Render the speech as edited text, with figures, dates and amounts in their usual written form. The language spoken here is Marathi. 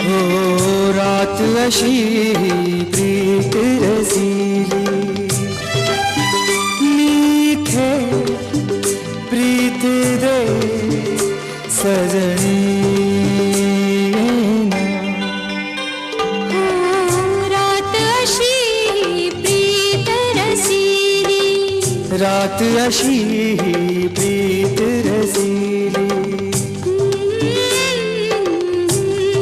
हो रात अशी प्रीत रसिली मीठे प्रीत दे सजनी रात अशी प्रीत रसिली